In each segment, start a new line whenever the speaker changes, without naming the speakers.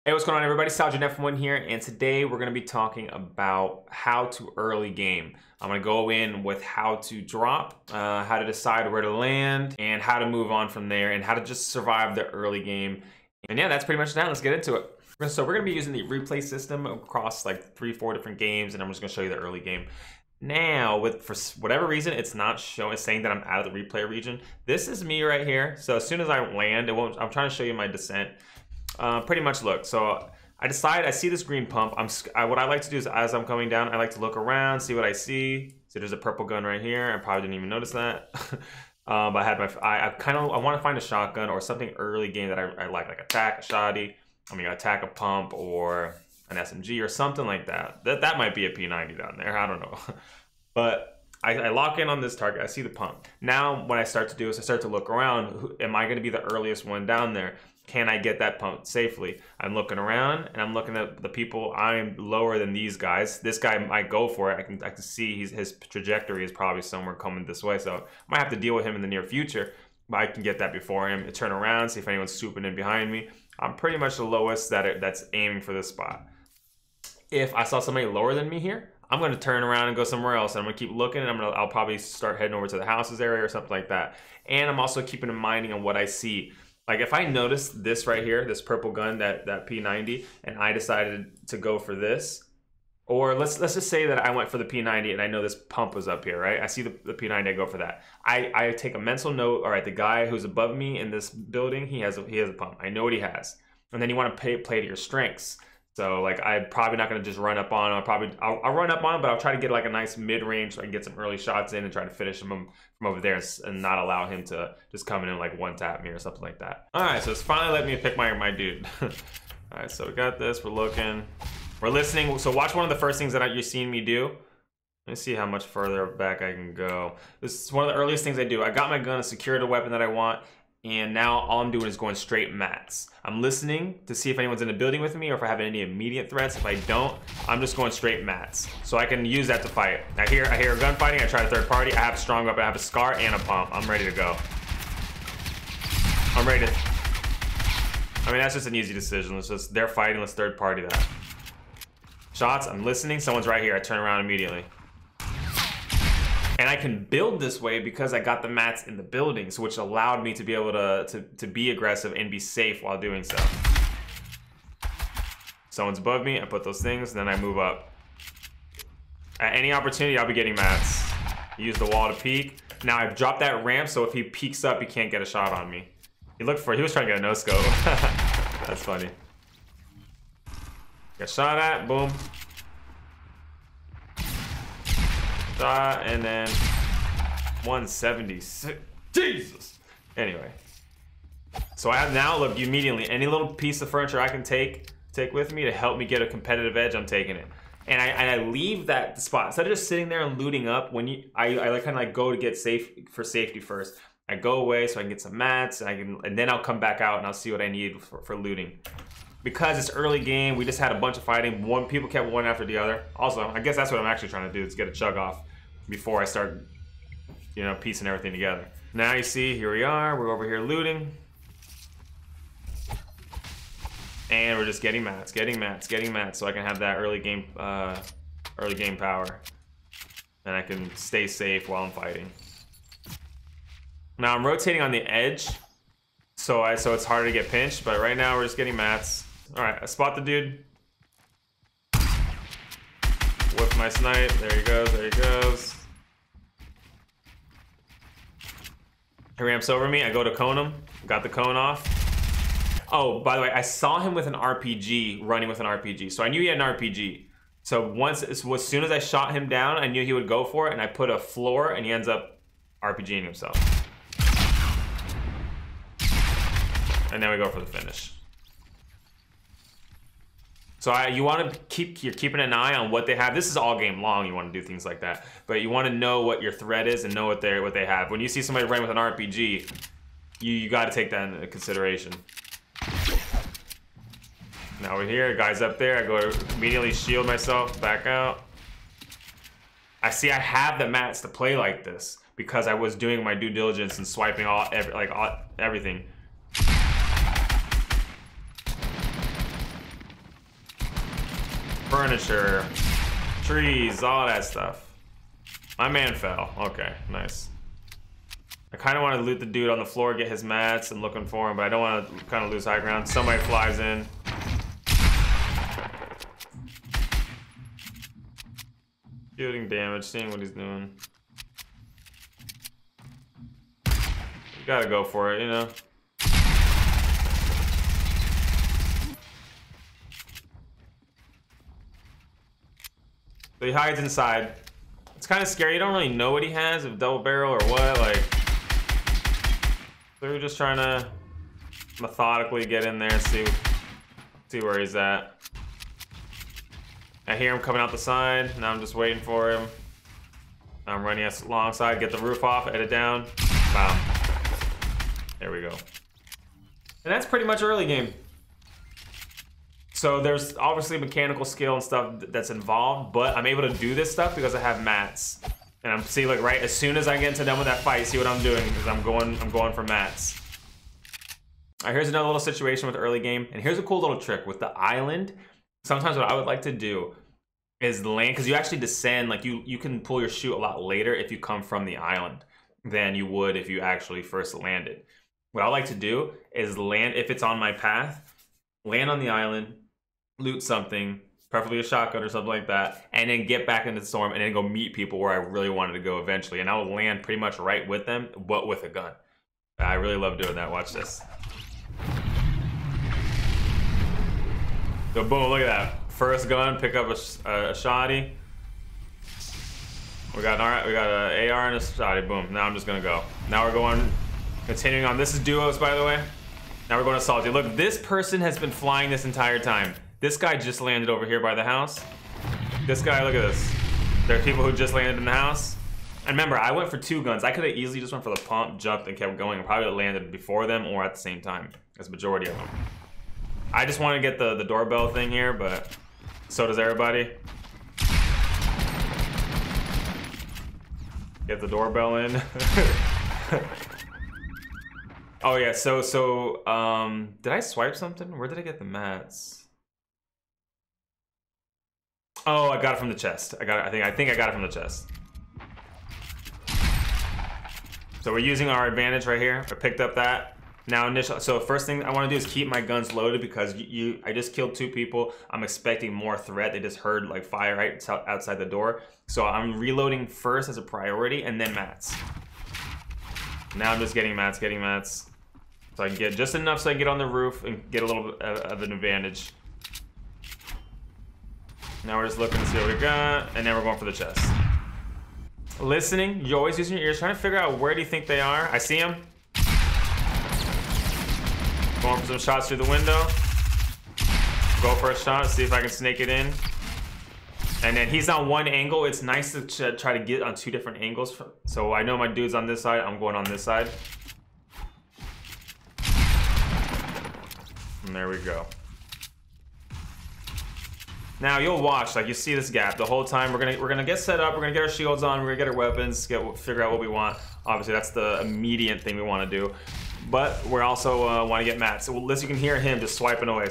Hey, what's going on, everybody? Salgin F1 here, and today we're going to be talking about how to early game. I'm going to go in with how to drop, how to decide where to land, and how to move on from there, and how to just survive the early game. And yeah, that's pretty much that. Let's get into it. So we're going to be using the replay system across like 3-4 different games, and I'm just going to show you the early game. Now, for whatever reason, it's not showing, it's saying that I'm out of the replay region. This is me right here. So as soon as I land, it won't. I'm trying to show you my descent. Pretty much look. So I see this green pump. What I like to do is as I'm coming down, I like to look around, see what I see. So there's a purple gun right here. I probably didn't even notice that. But I want to find a shotgun or something early game that I like attack, a shoddy. Attack a pump or an SMG or something like that. That might be a P90 down there. I don't know. But I lock in on this target. I see the pump. Now what I start to do is I start to look around. Am I going to be the earliest one down there? Can I get that pump safely? I'm looking around and I'm looking at the people. I'm lower than these guys. This guy might go for it. I can see his trajectory is probably somewhere coming this way. So I might have to deal with him in the near future, but I can get that before him. Turn around, see if anyone's swooping in behind me. I'm pretty much the lowest that's aiming for this spot. If I saw somebody lower than me here, I'm going to turn around and go somewhere else. And I'm going to keep looking, and I'll probably start heading over to the houses area or something like that. And I'm also keeping in mind on what I see. Like if I notice this right here, this purple gun, that P90, and I decided to go for this, or let's just say that I went for the P90 and I know this pump was up here, right? I see the P90, I go for that. I take a mental note. All right, the guy who's above me in this building, he has a pump. I know what he has, and then you want to play to your strengths. So like I'm probably not gonna just run up on him. I'll run up on him, but I'll try to get like a nice mid-range so I can get some early shots in and try to finish him from over there and not allow him to just come in and like one tap me or something like that. All right, so it's finally let me pick my dude. All right, so we got this. We're looking, we're listening. So watch one of the first things that you're seeing me do. Let me see how much further back I can go. This is one of the earliest things I do. I got my gun, I secured a weapon that I want. And now all I'm doing is going straight mats. I'm listening to see if anyone's in the building with me or if I have any immediate threats. If I don't, I'm just going straight mats. So I can use that to fight. I hear gunfighting, I try to third party. I have a strong weapon, I have a scar and a pump. I'm ready to go. I'm ready to... that's just an easy decision. They're fighting, let's third party that. Shots, I'm listening, someone's right here. I turn around immediately. And I can build this way because I got the mats in the buildings, which allowed me to be able to be aggressive and be safe while doing so. Someone's above me, I put those things, then I move up. At any opportunity, I'll be getting mats. Use the wall to peek. Now I've dropped that ramp, so if he peeks up, he can't get a shot on me. He was trying to get a no-scope. That's funny. Get shot at, boom. And then 176. Jesus. Anyway, so I have now, look, immediately any little piece of furniture I can take with me to help me get a competitive edge, I'm taking it. And I leave that spot instead of just sitting there and looting up. When I kind of like go to get safety first. I go away so I can get some mats, and then I'll come back out and I'll see what I need for looting. Because it's early game, we just had a bunch of fighting. People kept one after the other. Also, I guess that's what I'm actually trying to do, is get a chug off before I start, piecing everything together. Now you see, here we are. We're over here looting. And we're just getting mats, so I can have that early game power. And I can stay safe while I'm fighting. Now I'm rotating on the edge, so it's harder to get pinched, but right now we're just getting mats. All right, I spot the dude. Whip my snipe. There he goes. He ramps over me. I go to cone him. Got the cone off. Oh, by the way, I saw him with an RPG, running with an RPG. So I knew he had an RPG. So as soon as I shot him down, I knew he would go for it, and I put a floor, and he ends up RPGing himself. And then we go for the finish. So you're keeping an eye on what they have. This is all game long. You want to do things like that, but you want to know what your threat is and know what they have. When you see somebody running with an RPG, you got to take that into consideration. Now we're here. Guy's up there. I go to immediately shield myself, back out. I see I have the mats to play like this because I was doing my due diligence and swiping everything. furniture, trees, all that stuff. My man fell. Okay, nice. I kind of want to loot the dude on the floor, get his mats, and looking for him, but I don't want to kind of lose high ground. Somebody flies in. Shooting damage, seeing what he's doing. You gotta go for it, you know? So he hides inside. It's kind of scary. You don't really know what he has, if double barrel or what. Like, so we're just trying to methodically get in there and see where he's at. I hear him coming out the side. Now I'm just waiting for him. I'm running alongside, get the roof off, edit down. Bam. There we go. And that's pretty much early game. So there's obviously mechanical skill and stuff that's involved, but I'm able to do this stuff because I have mats. And I'm see, like, right as soon as I get into done with that fight, see what I'm doing, because I'm going for mats. All right, here's another little situation with early game, and here's a cool little trick with the island. Sometimes what I would like to do is land, because you actually descend, like you can pull your chute a lot later if you come from the island than you would if you actually first landed. What I like to do is land, if it's on my path, land on the island, loot something, preferably a shotgun or something like that, and then get back into the storm and then go meet people where I really wanted to go eventually. And I will land pretty much right with them, but with a gun. I really love doing that. Watch this. So boom, look at that. First gun, pick up a shotty. We got an AR and a shotty. Boom. Now I'm just gonna go. Now we're going, continuing on. This is duos, by the way. Now we're going to salty. Look, this person has been flying this entire time. This guy just landed over here by the house. This guy, look at this. There are people who just landed in the house. And remember, I went for 2 guns. I could have easily just went for the pump, jumped, and kept going, and probably landed before them or at the same time, as the majority of them. I just want to get the doorbell thing here, but so does everybody. Get the doorbell in. Oh yeah, so did I swipe something? Where did I get the mats? Oh, I got it from the chest. I think I got it from the chest. So we're using our advantage right here. I picked up that. Now so first thing I want to do is keep my guns loaded, because I just killed 2 people. I'm expecting more threat. They just heard like fire right outside the door. So I'm reloading first as a priority, and then mats. Now I'm just getting mats. So I can get just enough so I can get on the roof and get a little bit of an advantage. Now we're just looking to see what we got, and then we're going for the chest. Listening, you're always using your ears, trying to figure out where do you think they are. I see them. Going for some shots through the window. Go for a shot, see if I can snake it in. And then he's on one angle. It's nice to try to get on 2 different angles. So I know my dude's on this side, I'm going on this side. And there we go. Now you'll watch, like you see this gap the whole time. We're gonna get set up. We're gonna get our shields on. We're gonna get our weapons. Figure out what we want. Obviously, that's the immediate thing we want to do. But we're also want to get mats. So as you can hear him just swiping away.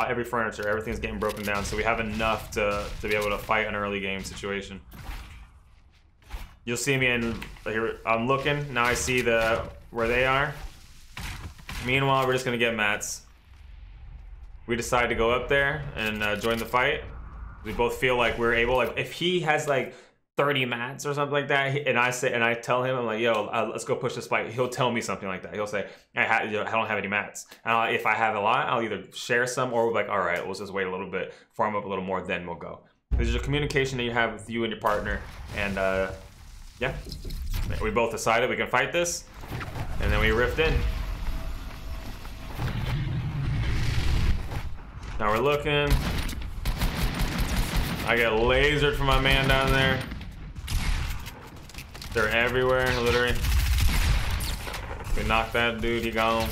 Every furniture, everything's getting broken down. So we have enough to be able to fight an early game situation. You'll see me in here. I'm looking now. I see where they are. Meanwhile, we're just gonna get mats. We decide to go up there and join the fight. We both feel like we're able, like if he has like 30 mats or something like that, and I tell him, I'm like, yo, let's go push this fight. He'll tell me something like that. He'll say, I don't have any mats. And if I have a lot, I'll either share some, or we're like, all right, we'll just wait a little bit, farm up a little more, then we'll go. There's a communication that you have with you and your partner, and yeah, we both decided we can fight this, and then we riffed in. Now we're looking. I get lasered from my man down there. They're everywhere, literally. We knocked that dude, he gone.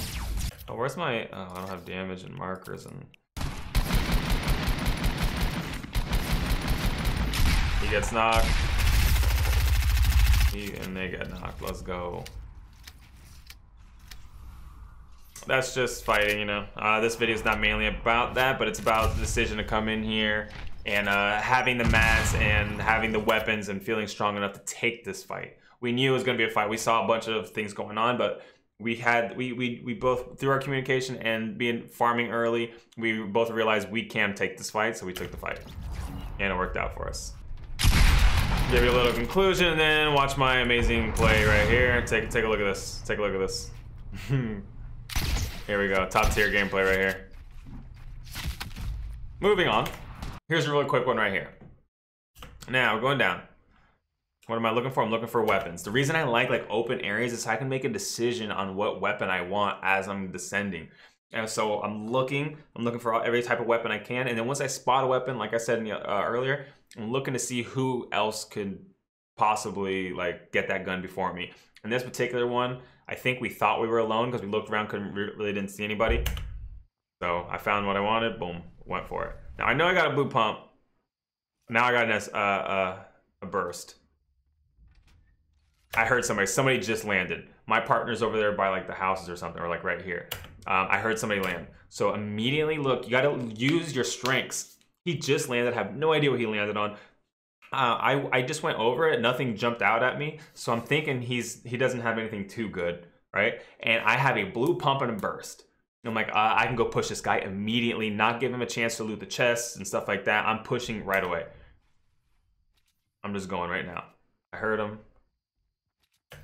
Oh, where's my, oh, I don't have damage and markers and. He gets knocked. And they get knocked, let's go. That's just fighting, you know. This video is not mainly about that, but it's about the decision to come in here and having the mats and having the weapons and feeling strong enough to take this fight. We knew it was going to be a fight. We saw a bunch of things going on, but we both, through our communication and being farming early, we both realized we can take this fight, so we took the fight, and it worked out for us. Give you a little conclusion, and then watch my amazing play right here. Take a look at this. Take a look at this. Here we go. Top tier gameplay right here. Moving on. Here's a really quick one right here. Now we're going down. What am I looking for? I'm looking for weapons. The reason I like open areas is so I can make a decision on what weapon I want as I'm descending. And so I'm looking for every type of weapon I can. And then once I spot a weapon, like I said earlier, I'm looking to see who else could possibly get that gun before me. In this particular one, I think we thought we were alone because we looked around, really didn't see anybody. So I found what I wanted, boom, went for it. Now I know I got a blue pump. Now I got a burst. I heard somebody just landed. My partner's over there by the houses or something, or right here. I heard somebody land. So immediately look, you gotta use your strengths. He just landed, have no idea what he landed on. I just went over it, nothing jumped out at me. So I'm thinking he doesn't have anything too good, right? And I have a blue pump and a burst. I'm like, I can go push this guy immediately, not give him a chance to loot the chests and stuff like that. I'm pushing right away. I'm just going right now. I heard him.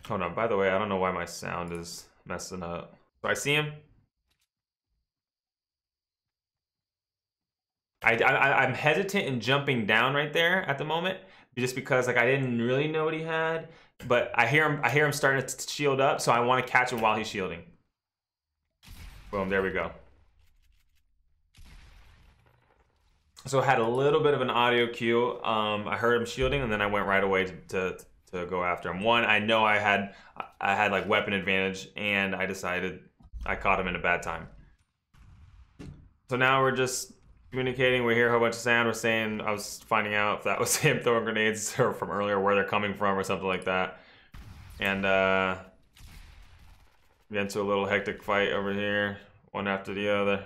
Hold on, by the way, I don't know why my sound is messing up. So I see him. I'm hesitant in jumping down right there at the moment, just because I didn't really know what he had. But I hear him starting to shield up, so I want to catch him while he's shielding. Boom, there we go. So I had a little bit of an audio cue. I heard him shielding, and then I went right away to go after him. One, I know I had weapon advantage, and I decided I caught him in a bad time. So now we're just communicating. We hear a whole bunch of sound. We're saying, I was finding out if that was him throwing grenades or from earlier, where they're coming from or something like that. And we get into a little hectic fight over here, one after the other.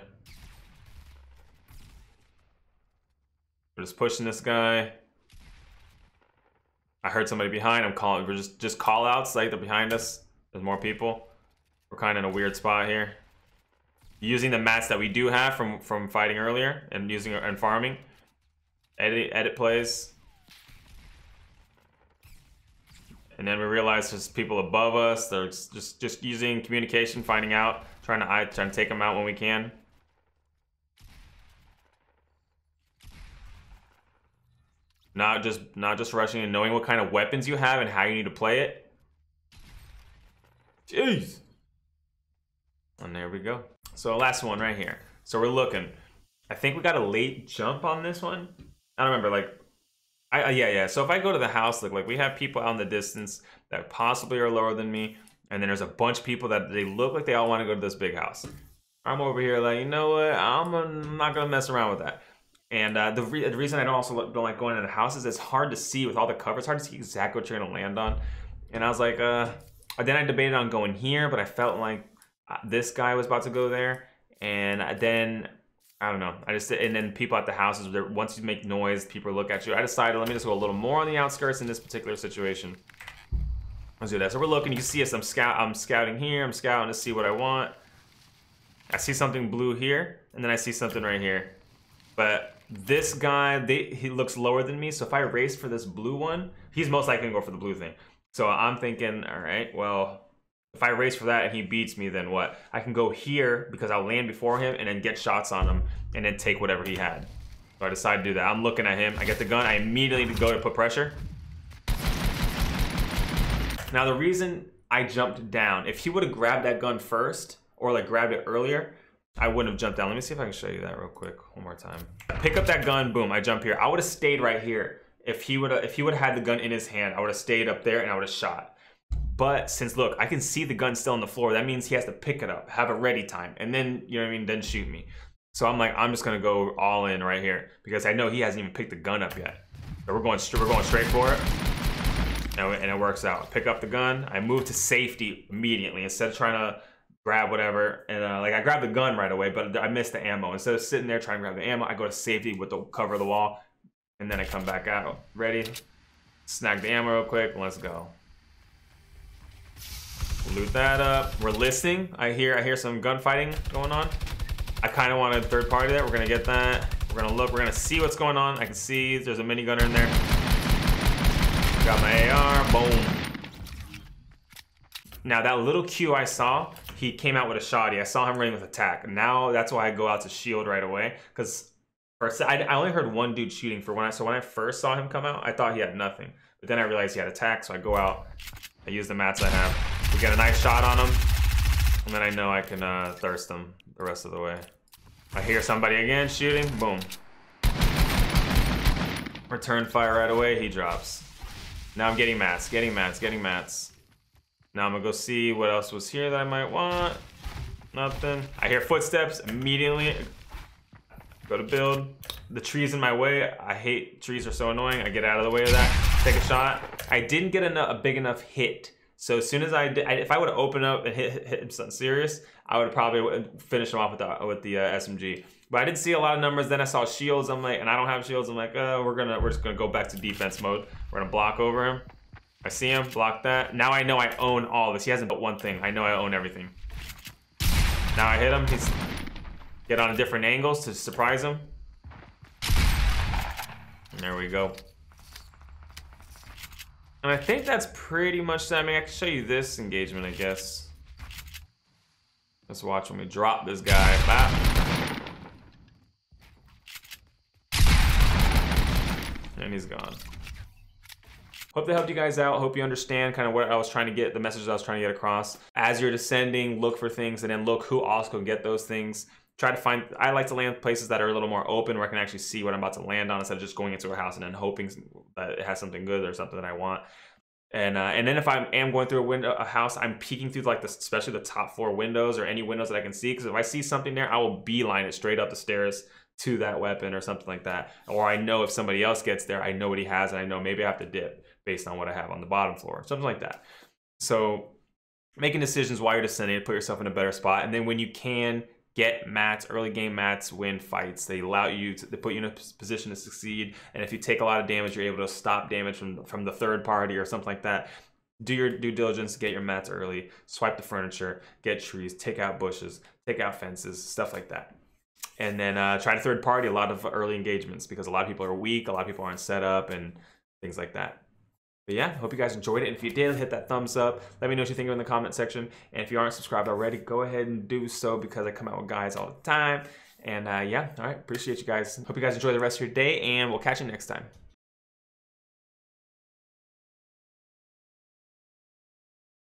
We're just pushing this guy. I heard somebody behind. I'm calling. We're just call outs, they're behind us. There's more people. We're kind of in a weird spot here. Using the mats that we do have from fighting earlier and using and farming. Edit plays. And then we realize there's people above us. They're just using communication, finding out, trying to take them out when we can. Not just rushing and knowing what kind of weapons you have and how you need to play it. Jeez. And there we go. So last one right here. So we're looking. I think we got a late jump on this one. I don't remember, yeah. So if I go to the house, look, we have people out in the distance that possibly are lower than me, and then there's a bunch of people that they look like they all want to go to this big house. I'm over here you know what? I'm not gonna mess around with that. And the reason I don't like going into the houses is it's hard to see with all the cover. It's hard to see exactly what you're gonna land on. And I was like, then I debated on going here, but I felt like this guy was about to go there, and then I don't know. And then people at the houses, once you make noise, people look at you. I decided, let me just go a little more on the outskirts in this particular situation. Let's do that. So we're looking. You can see us. I'm scouting here. I'm scouting to see what I want. I see something blue here, and then I see something right here. But this guy, he looks lower than me. So if I race for this blue one, he's most likely gonna go for the blue thing. So I'm thinking, all right, well, if I race for that and he beats me, then what? I can go here because I'll land before him and then get shots on him and then take whatever he had. So I decided to do that. I'm looking at him. I get the gun. I immediately go to put pressure. Now, the reason I jumped down, if he would have grabbed that gun first or grabbed it earlier, I wouldn't have jumped down. Let me see if I can show you that real quick one more time. Pick up that gun. Boom. I jump here. I would have stayed right here. If he would have had the gun in his hand, I would have stayed up there and I would have shot. But since, look, I can see the gun still on the floor, that means he has to pick it up, have a ready time, and then, you know what I mean, then shoot me. So I'm like, I'm just gonna go all in right here because I know he hasn't even picked the gun up yet. So we're going straight for it, and it works out. Pick up the gun. I move to safety immediately instead of trying to grab whatever. And I grabbed the gun right away, but I missed the ammo. Instead of sitting there trying to grab the ammo, I go to safety with the cover of the wall. And then I come back out. Ready? Snag the ammo real quick. Let's go. Loot that up. We're listening. I hear some gunfighting going on. I kind of want a third party there. We're gonna get that. We're gonna look. We're gonna see what's going on. I can see there's a minigunner in there. Got my AR. Boom. Now that little Q I saw, he came out with a shoddy. I saw him running with attack. Now that's why I go out to shield right away, because I only heard one dude shooting for when I first saw him come out. I thought he had nothing, but then I realized he had attack, so I go out. I use the mats I have. We get a nice shot on him, and then I know I can thirst him the rest of the way. I hear somebody again shooting. Boom. Return fire right away. He drops. Now I'm getting mats. Now I'm gonna go see what else was here that I might want. Nothing. I hear footsteps immediately. Go to build. The tree's in my way. I hate trees, are so annoying. I get out of the way of that. Take a shot. I didn't get a big enough hit. So as soon as if I would have opened up and hit something serious, I would have probably finished him off with the SMG. But I didn't see a lot of numbers. Then I saw shields. I'm like, and I don't have shields. I'm like, we're just gonna go back to defense mode. We're gonna block over him. I see him, block that. Now I know I own all this. He hasn't but one thing. I know I own everything. Now I hit him. He's get on different angles to surprise him. And there we go. And I think that's pretty much that. I mean, I can show you this engagement, I guess. Let's watch when we drop this guy. Bap. And he's gone. Hope that helped you guys out. Hope you understand kind of what I was trying to get, the message I was trying to get across. As you're descending, look for things, and then look who also can get those things. Try to find, I like to land places that are a little more open where I can actually see what I'm about to land on instead of just going into a house and then hoping that it has something good or something that I want. And then if I am going through a house, I'm peeking through like especially the top floor windows or any windows that I can see. Because if I see something there, I will beeline it straight up the stairs to that weapon or something like that. Or I know if somebody else gets there, I know what he has, and I know maybe I have to dip based on what I have on the bottom floor, something like that. So making decisions while you're descending to put yourself in a better spot. And then when you can get mats, early game mats win fights. They allow you to, they put you in a position to succeed. And if you take a lot of damage, you're able to stop damage from the third party or something like that. Do your due diligence, get your mats early, swipe the furniture, get trees, take out bushes, take out fences, stuff like that. And then try to third party a lot of early engagements, because a lot of people are weak, a lot of people aren't set up and things like that. But yeah, hope you guys enjoyed it. And if you did, hit that thumbs up. Let me know what you think in the comment section. And if you aren't subscribed already, go ahead and do so, because I come out with guys all the time. And yeah, all right, appreciate you guys. Hope you guys enjoy the rest of your day, and we'll catch you next time.